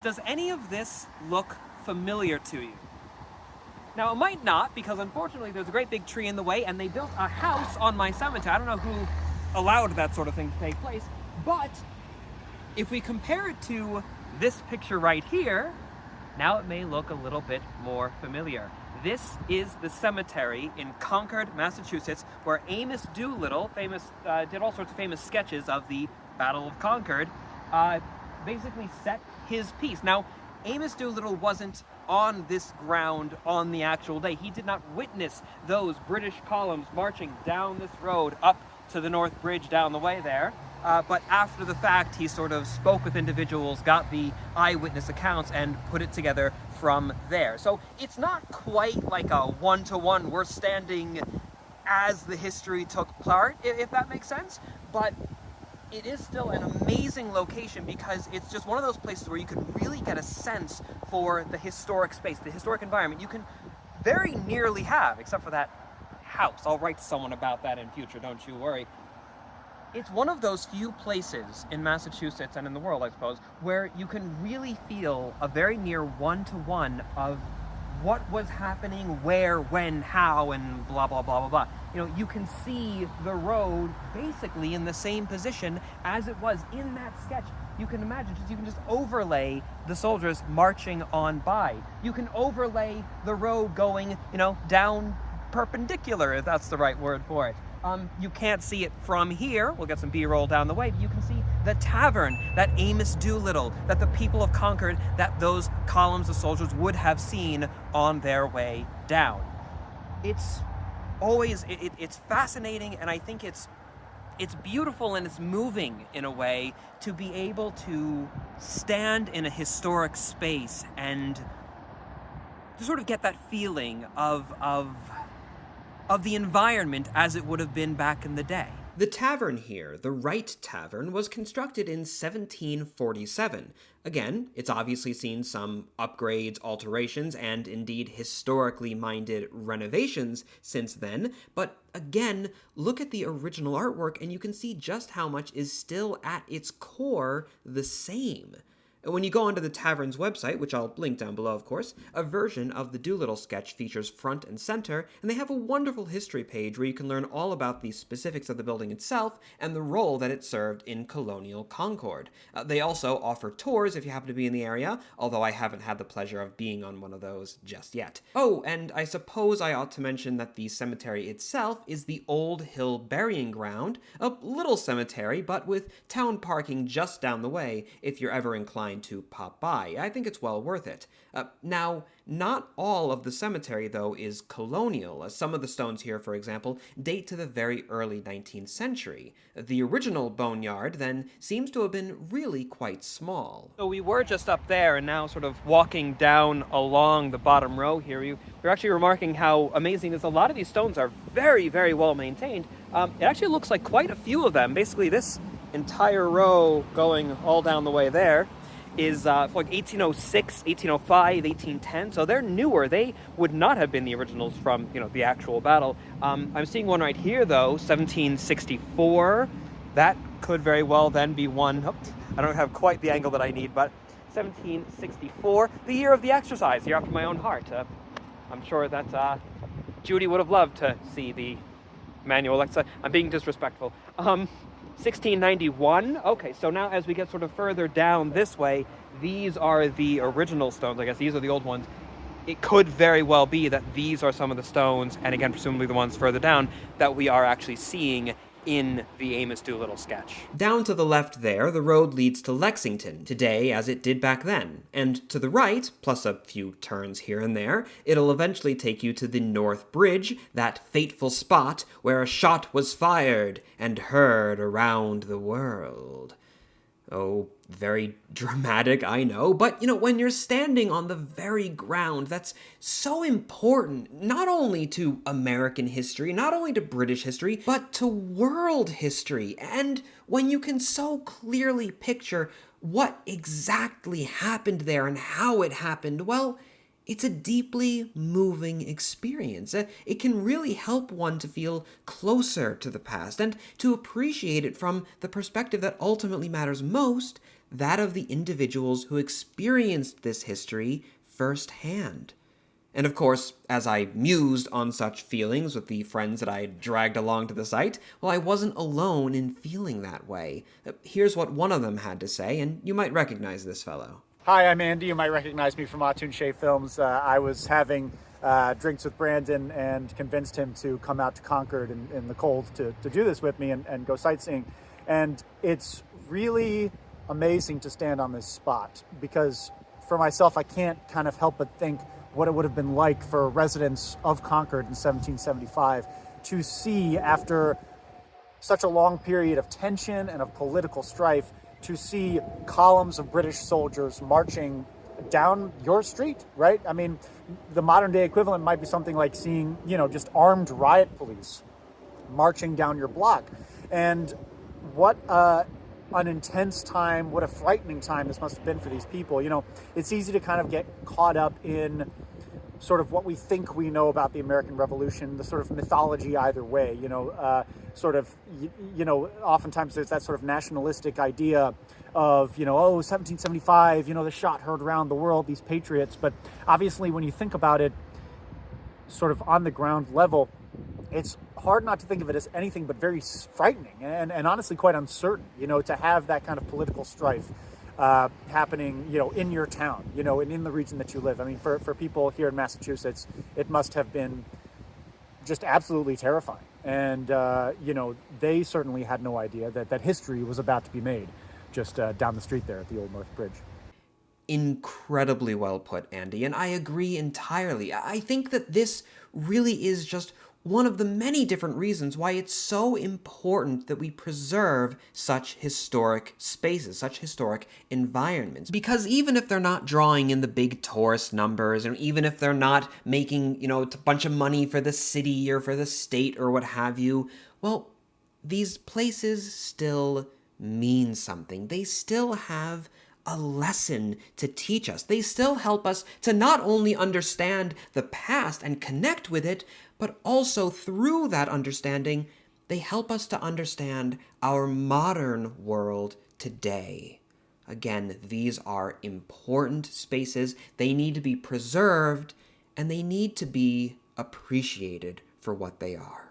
Does any of this look familiar to you? Now, it might not, because unfortunately there's a great big tree in the way, and they built a house on my cemetery. I don't know who allowed that sort of thing to take place, but if we compare it to this picture right here, now it may look a little bit more familiar. This is the cemetery in Concord, Massachusetts, where Amos Doolittle, did all sorts of famous sketches of the Battle of Concord, basically set his piece. Now, Amos Doolittle wasn't on this ground on the actual day. He did not witness those British columns marching down this road up to the North Bridge down the way there. But after the fact, he sort of spoke with individuals, got the eyewitness accounts, and put it together from there. So it's not quite like a one-to-one, we're standing as the history took part, if that makes sense. But it is still an amazing location because it's just one of those places where you can really get a sense for the historic space, the historic environment. You can very nearly have, except for that house. I'll write to someone about that in future, don't you worry. It's one of those few places in Massachusetts and in the world, I suppose, where you can really feel a very near one-to-one of what was happening, where, when, how, and blah, blah, blah, blah, blah. You know, you can see the road basically in the same position as it was in that sketch. You can imagine, you can just overlay the soldiers marching on by. You can overlay the road going, down perpendicular, if that's the right word for it. You can't see it from here. We'll get some B-roll down the way, but you can see the tavern that Amos Doolittle, that the people of Concord, that those columns of soldiers would have seen on their way down. It's always, it's fascinating, and I think it's beautiful and it's moving in a way to be able to stand in a historic space and to sort of get that feeling of the environment as it would have been back in the day. The tavern here, the Wright Tavern, was constructed in 1747. Again, it's obviously seen some upgrades, alterations, and indeed historically minded renovations since then, but again, look at the original artwork and you can see just how much is still at its core the same. When you go onto the tavern's website, which I'll link down below, of course, a version of the Doolittle sketch features front and center, and they have a wonderful history page where you can learn all about the specifics of the building itself and the role that it served in colonial Concord. They also offer tours if you happen to be in the area, although I haven't had the pleasure of being on one of those just yet. Oh, and I suppose I ought to mention that the cemetery itself is the Old Hill Burying Ground, a little cemetery, but with town parking just down the way if you're ever inclined to pop by. I think it's well worth it. Now, not all of the cemetery, though, is colonial. Some of the stones here, for example, date to the very early 19th century. The original boneyard, then, seems to have been really quite small. So we were just up there, and now sort of walking down along the bottom row here, we're actually remarking how amazing is a lot of these stones are very, very well maintained. It actually looks like quite a few of them. Basically, this entire row going all down the way there is like 1806, 1805, 1810, so they're newer. They would not have been the originals from, the actual battle. I'm seeing one right here, though, 1764. That could very well then be one. I don't have quite the angle that I need, but 1764, the year of the exercise, here after my own heart. I'm sure that Judy would have loved to see the manual exercise. I'm being disrespectful. 1691. Okay, so now as we get sort of further down this way, these are the original stones. I guess these are the old ones. It could very well be that these are some of the stones, and again, presumably the ones further down, that we are actually seeing in the Amos Doolittle sketch. Down to the left there, the road leads to Lexington, today as it did back then. And to the right, plus a few turns here and there, it'll eventually take you to the North Bridge, that fateful spot where a shot was fired and heard around the world. Oh, very dramatic, I know, but, when you're standing on the very ground that's so important, not only to American history, not only to British history, but to world history, and when you can so clearly picture what exactly happened there and how it happened, well, it's a deeply moving experience. It can really help one to feel closer to the past and to appreciate it from the perspective that ultimately matters most, that of the individuals who experienced this history firsthand. And of course, as I mused on such feelings with the friends that I had dragged along to the site, well, I wasn't alone in feeling that way. Here's what one of them had to say, and you might recognize this fellow. Hi, I'm Andy. You might recognize me from Atun Shea Films. I was having drinks with Brandon and convinced him to come out to Concord in the cold to do this with me and go sightseeing. And it's really amazing to stand on this spot because for myself, I can't kind of help but think what it would have been like for residents of Concord in 1775 to see, after such a long period of tension and of political strife, to see columns of British soldiers marching down your street, right? I mean, the modern day equivalent might be something like seeing, just armed riot police marching down your block. And what an intense time, what a frightening time this must have been for these people. It's easy to kind of get caught up in sort of what we think we know about the American Revolution, the sort of mythology either way, oftentimes there's that sort of nationalistic idea of, 1775, the shot heard around the world, these patriots. But obviously when you think about it sort of on the ground level, it's hard not to think of it as anything but very frightening and honestly quite uncertain, to have that kind of political strife happening, in your town, and in the region that you live. I mean, for people here in Massachusetts, it must have been just absolutely terrifying. And, they certainly had no idea that history was about to be made just down the street there at the Old North Bridge. Incredibly well put, Andy, and I agree entirely. I think that this really is just one of the many different reasons why it's so important that we preserve such historic spaces, such historic environments. Because even if they're not drawing in the big tourist numbers, and even if they're not making, a bunch of money for the city or for the state or what have you, well, these places still mean something. They still have a lesson to teach us. They still help us to not only understand the past and connect with it, but also through that understanding, they help us to understand our modern world today. Again, these are important spaces. They need to be preserved, and they need to be appreciated for what they are.